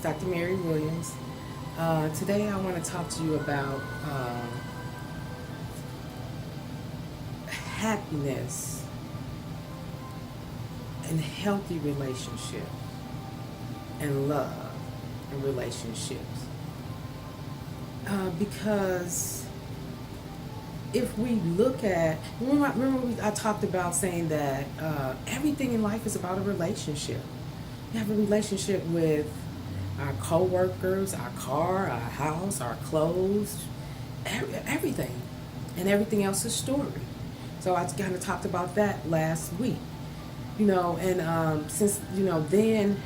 Dr. Mary Williams. Today I want to talk to you about happiness and healthy relationship and love and relationships. Because if we look at, I talked about saying that everything in life is about a relationship. We have a relationship with our co-workers, our car, our house, our clothes, everything. And everything else is story. So I kind of talked about that last week. And since, then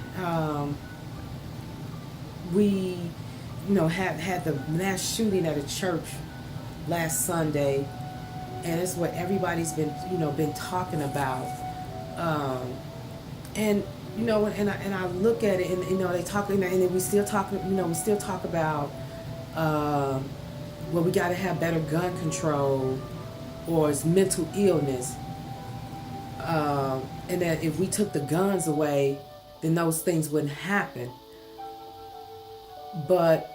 we, had the mass shooting at a church last Sunday. And it's what everybody's been talking about. And I look at it, and they talk, and then we still talk, we still talk about, well, we got to have better gun control, or it's mental illness, and that if we took the guns away, then those things wouldn't happen. But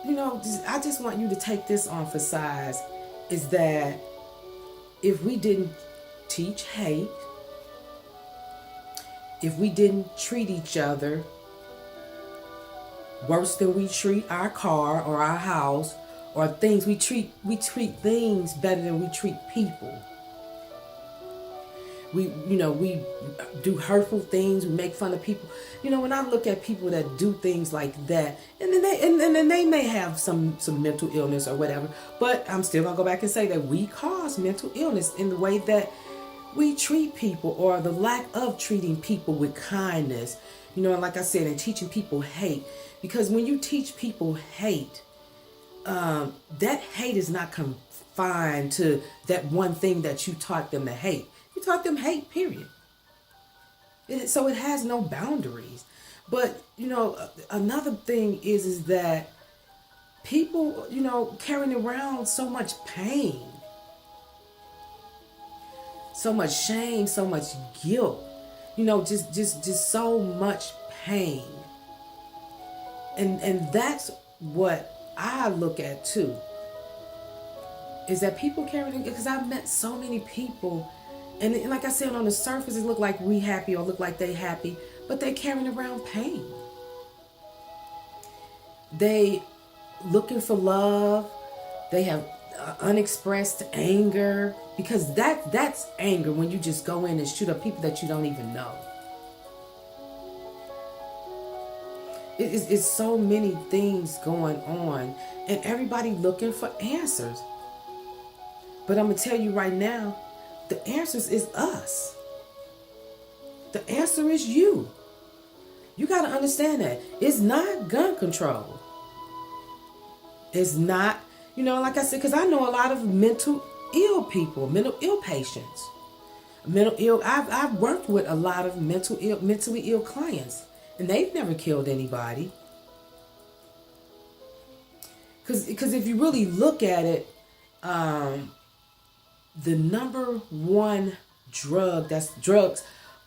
I just want you to take this on for size, is that if we didn't teach hate, if we didn't treat each other worse than we treat our car or our house or things, we treat things better than we treat people. We do hurtful things, we make fun of people. When I look at people that do things like that, and then they may have some mental illness or whatever, but I'm still gonna go back and say that we cause mental illness in the way that we treat people, or the lack of treating people with kindness. And like I said, and teaching people hate. Because when you teach people hate, that hate is not confined to that one thing that you taught them to hate. You taught them hate, period. So it has no boundaries. But, another thing is that people, carrying around so much pain, so much shame, so much guilt, just so much pain. And that's what I look at too. Is that people carrying, because I've met so many people, and like I said, on the surface it look like we happy or look like they happy, but they carrying around pain. They looking for love. They have unexpressed anger, because that's anger, when you just go in and shoot up people that you don't even know. It's so many things going on, and everybody looking for answers. But I'm gonna tell you right now, the answers is us. The answer is you. You got to understand that it's not gun control. It's not, like I said, because I know a lot of mental ill people, mental ill patients, mental ill. I've worked with a lot of mentally ill clients, and they've never killed anybody. Because if you really look at it, the number one drugs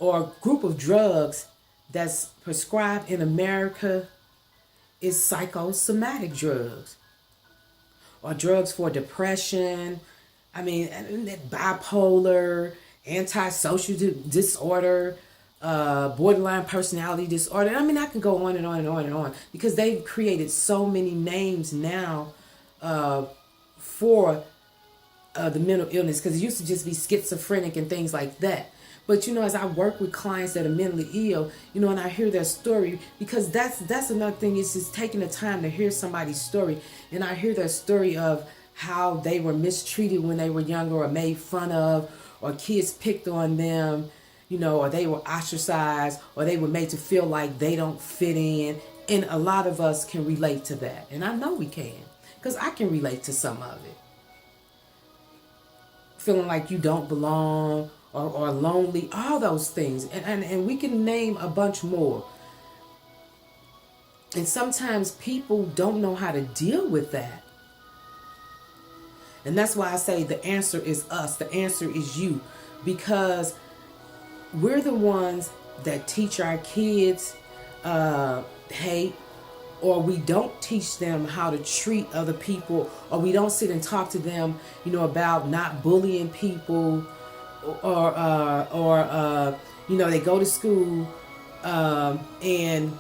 or group of drugs that's prescribed in America is psychosomatic drugs, or drugs for depression. I mean, bipolar, antisocial disorder, borderline personality disorder. I mean, I can go on and on and on and on, because they've created so many names now for the mental illness, because it used to just be schizophrenic and things like that. But as I work with clients that are mentally ill, and I hear their story, because that's another thing, is just taking the time to hear somebody's story, and I hear their story of how they were mistreated when they were younger, or made fun of, or kids picked on them, or they were ostracized, or they were made to feel like they don't fit in. And a lot of us can relate to that, and I know we can, because I can relate to some of it. Feeling like you don't belong, or lonely, all those things. And we can name a bunch more. And sometimes people don't know how to deal with that. And that's why I say the answer is us. The answer is you. Because we're the ones that teach our kids hate. or we don't teach them how to treat other people, or we don't sit and talk to them, about not bullying people, or they go to school, and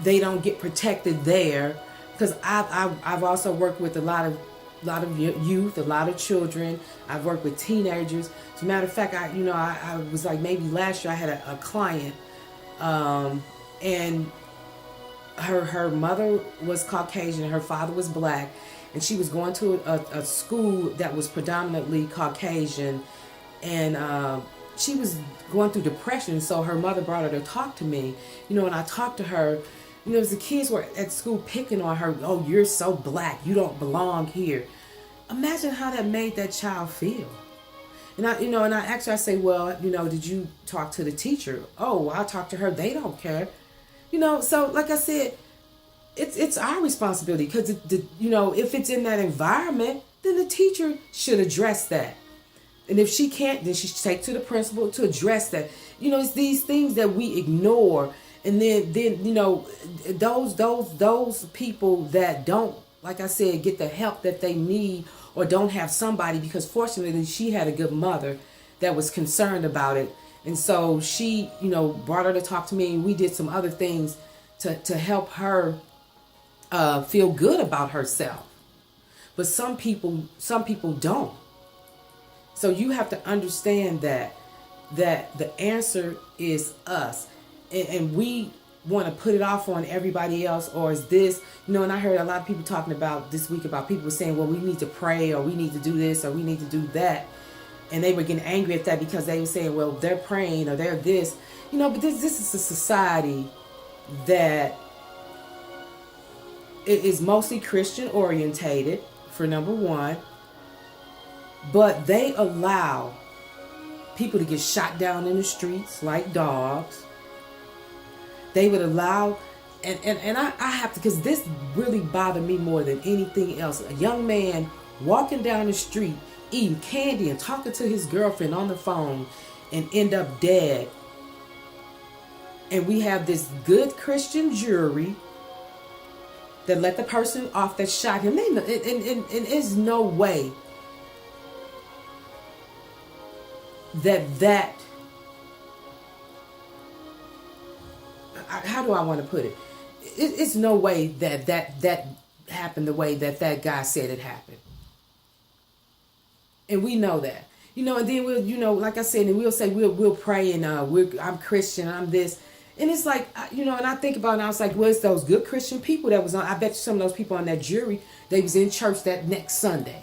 they don't get protected there. Because I've also worked with a lot of youth, a lot of children. I've worked with teenagers. As a matter of fact, I was like, maybe last year I had a client, and her mother was Caucasian, her father was black, and she was going to a school that was predominantly Caucasian, and she was going through depression. So her mother brought her to talk to me, and I talked to her. The kids were at school picking on her. Oh, you're so black. You don't belong here. Imagine how that made that child feel. And I say, well, did you talk to the teacher? Oh, well, I talked to her. They don't care. So like I said, it's our responsibility, because if it's in that environment, then the teacher should address that. And if she can't, then she should take to the principal to address that. It's these things that we ignore. And then those people that don't, like I said, get the help that they need, or don't have somebody, because fortunately she had a good mother that was concerned about it. And so she, brought her to talk to me, and we did some other things to help her feel good about herself. But some people don't. So you have to understand that the answer is us. And we want to put it off on everybody else, or is this, and I heard a lot of people talking about this week about people saying, well, we need to pray, or we need to do this, or we need to do that. And they were getting angry at that, because they were saying, well, they're praying, or they're this, but this is a society that is mostly Christian orientated, for number one, but they allow people to get shot down in the streets like dogs. They would allow, and I have to, because this really bothered me more than anything else. A young man walking down the street, eating candy and talking to his girlfriend on the phone, and end up dead. And we have this good Christian jury that let the person off that shot him. And there's no way that how do I want to put it? It's no way that happened the way that guy said it happened. And we know that. And then we'll, like I said, and we'll say we'll pray, and I'm Christian, I'm this. And it's like, and I think about it, and I was like, well, it's those good Christian people that was on. I bet you some of those people on that jury, they was in church that next Sunday.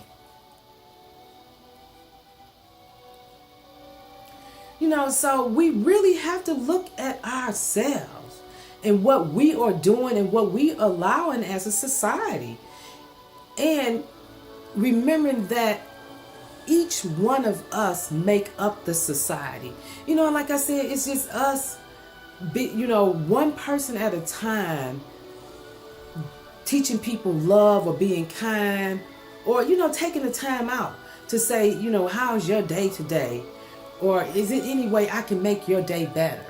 So we really have to look at ourselves and what we are doing and what we allowing as a society. And remembering that each one of us make up the society. And like I said, it's just us, one person at a time, teaching people love, or being kind, or, taking the time out to say, how's your day today? Or is it any way I can make your day better?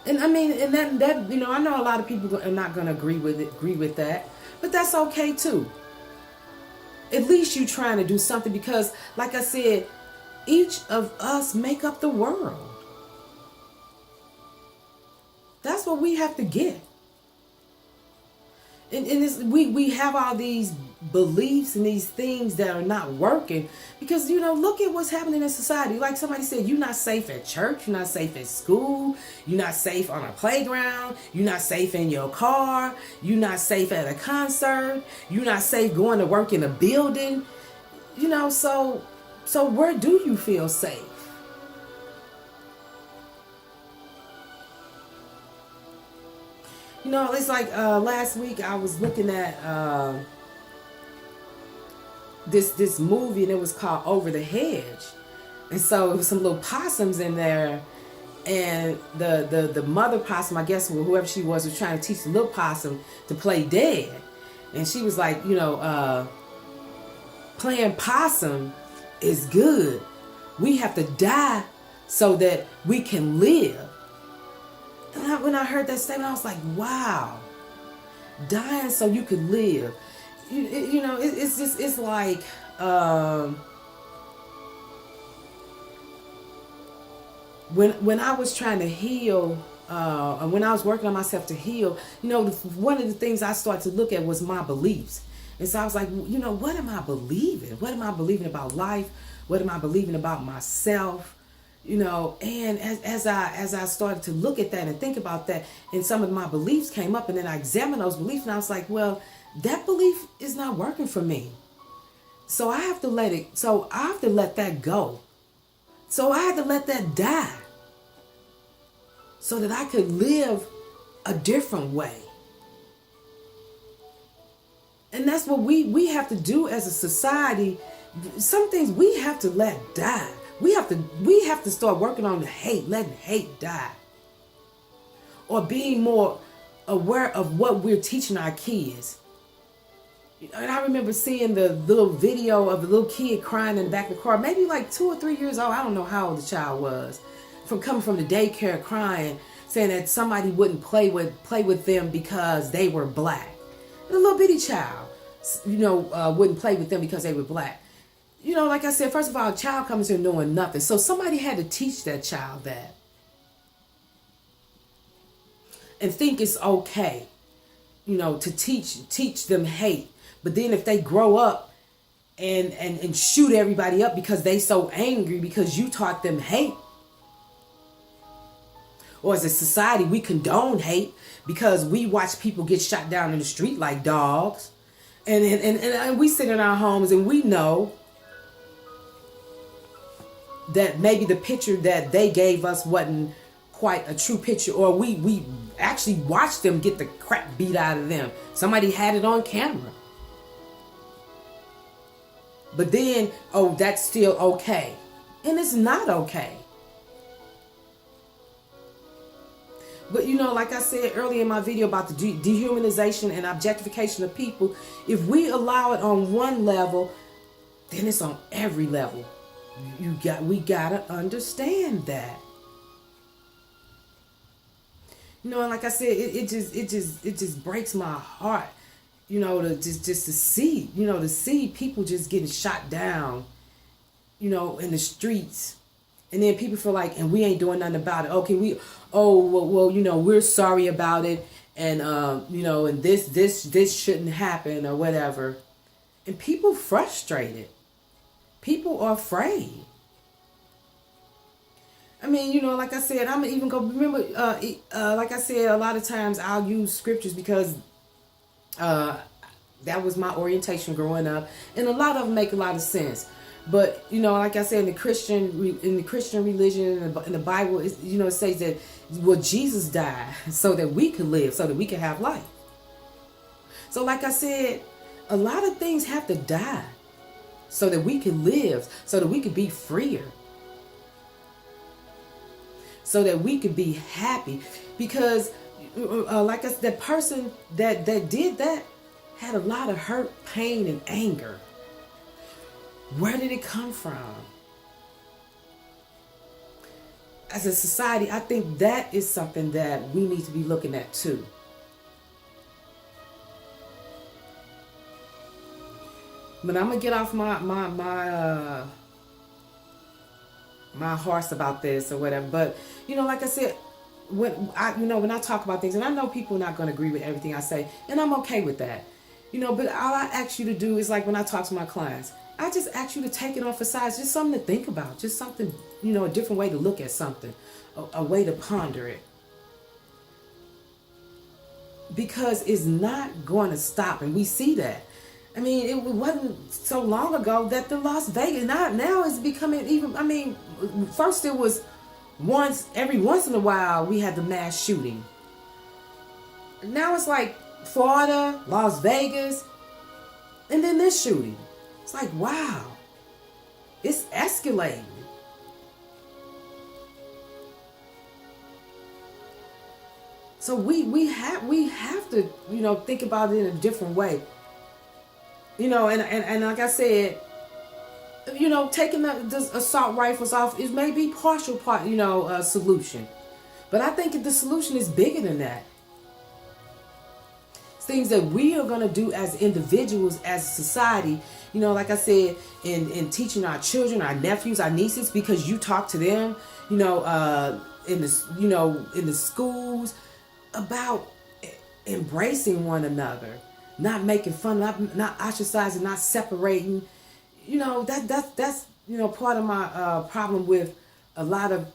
And I mean, and that I know a lot of people are not going to agree with that, but that's okay too. At least you trying to do something, because like I said, each of us make up the world. That's what we have to get. And we have all these beliefs and these things that are not working, because look at what's happening in society. Like somebody said, you're not safe at church, you're not safe at school, you're not safe on a playground, you're not safe in your car, you're not safe at a concert, you're not safe going to work in a building. So where do you feel safe? It's like last week I was looking at this movie, and it was called Over the Hedge. And so it was some little possums in there, and the mother possum, I guess, whoever she was trying to teach the little possum to play dead. And she was like, playing possum is good. We have to die so that we can live. when I heard that statement, I was like, wow, dying so you could live. It's just, it's like, when I was trying to heal, when I was working on myself to heal, one of the things I started to look at was my beliefs. And so I was like, what am I believing? What am I believing about life? What am I believing about myself? And as I started to look at that and think about that, and some of my beliefs came up, and then I examined those beliefs, and I was like, well, that belief is not working for me. So I have to let that go. So I had to let that die so that I could live a different way. And that's what we have to do as a society. Some things we have to let die. We have to start working on the hate, letting hate die. Or being more aware of what we're teaching our kids. And I remember seeing the little video of the little kid crying in the back of the car, maybe like 2 or 3 years old. I don't know how old the child was. Coming from the daycare crying, saying that somebody wouldn't play with them because they were black. And a little bitty child, wouldn't play with them because they were black. Like I said, first of all, a child comes here knowing nothing. So somebody had to teach that child that. And think it's okay, to teach them hate. But then if they grow up and shoot everybody up because they so angry because you taught them hate. Or as a society, we condone hate because we watch people get shot down in the street like dogs. And we sit in our homes and we know that maybe the picture that they gave us wasn't quite a true picture, or we actually watched them get the crap beat out of them. Somebody had it on camera. But then, that's still okay. And it's not okay. But like I said earlier in my video about the dehumanization and objectification of people, if we allow it on one level, then it's on every level. We gotta understand that. And like I said, it just breaks my heart, to see people just getting shot down, in the streets. And then people feel like, and we ain't doing nothing about it. Okay, we're sorry about it, and and this shouldn't happen or whatever. And people frustrated. People are afraid. I mean, like I said, I'm even go remember. Like I said, a lot of times I'll use scriptures because that was my orientation growing up, and a lot of them make a lot of sense. But like I said, in the Christian religion, in the Bible, it says that Jesus died so that we could live, so that we could have life. So, like I said, a lot of things have to die so that we can live, so that we could be freer, so that we could be happy. Because, like I said, that person that did that had a lot of hurt, pain, and anger. Where did it come from? As a society, I think that is something that we need to be looking at too. But I'm gonna get off my horse about this or whatever. But like I said, when I talk about things, and I know people are not gonna agree with everything I say, and I'm okay with that. But all I ask you to do is, like when I talk to my clients, I just ask you to take it on for size, just something to think about, just something, a different way to look at something, a way to ponder it. Because it's not going to stop, and we see that. I mean, it wasn't so long ago that the Las Vegas, now it's becoming even, first it was every once in a while we had the mass shooting. Now it's like Florida, Las Vegas, and then this shooting. It's like, wow, it's escalating. So we have to, think about it in a different way. And like I said, taking the assault rifles off is maybe partial solution. But I think the solution is bigger than that. It's things that we are going to do as individuals, as a society. You know, like I said, in teaching our children, our nephews, our nieces, because you talk to them, in the schools about embracing one another, not making fun, not ostracizing, not separating. That's part of my problem with a lot of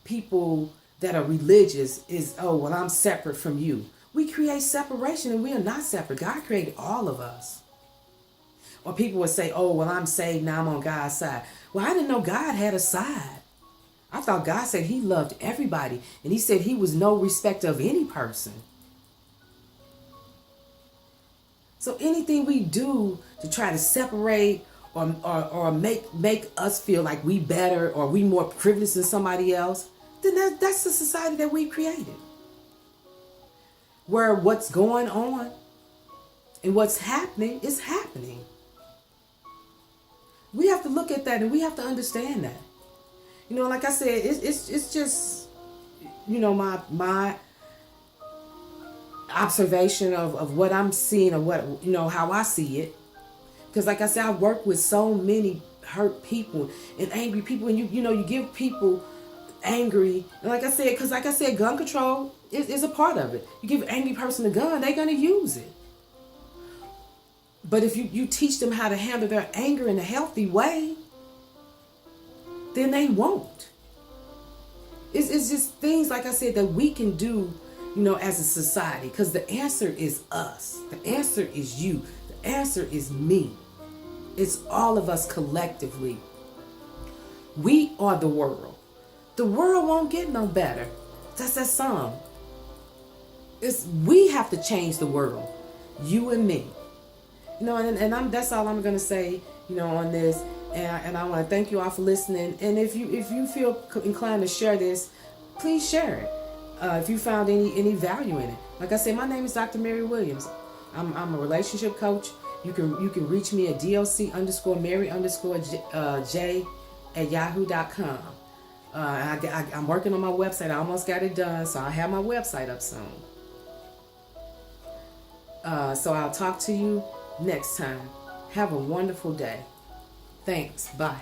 people that are religious is, oh, well, I'm separate from you. We create separation, and we are not separate. God created all of us. Or people would say, oh, well, I'm saved, now I'm on God's side. Well, I didn't know God had a side. I thought God said he loved everybody, and he said he was no respecter of any person. So anything we do to try to separate or make us feel like we better or we more privileged than somebody else, then that's the society that we created. Where what's going on and what's happening is happening. We have to look at that, and we have to understand that. Like I said, it's just, my observation of what I'm seeing, or what, how I see it. Because like I said, I work with so many hurt people and angry people, and you give people angry. And like I said, gun control is a part of it. You give an angry person a gun, they're going to use it. But if you teach them how to handle their anger in a healthy way, then they won't. It's just things, like I said, that we can do, as a society. Because the answer is us. The answer is you. The answer is me. It's all of us collectively. We are the world. The world won't get no better. That's that song. We have to change the world. You and me. That's all I'm gonna say, on this. And I want to thank you all for listening. And if you feel inclined to share this, please share it. If you found any value in it. Like I said, my name is Dr. Mary Williams. I'm a relationship coach. You can reach me at doc_Mary_J@yahoo.com. I'm working on my website. I almost got it done, so I'll have my website up soon. So I'll talk to you next time. Have a wonderful day. Thanks. Bye.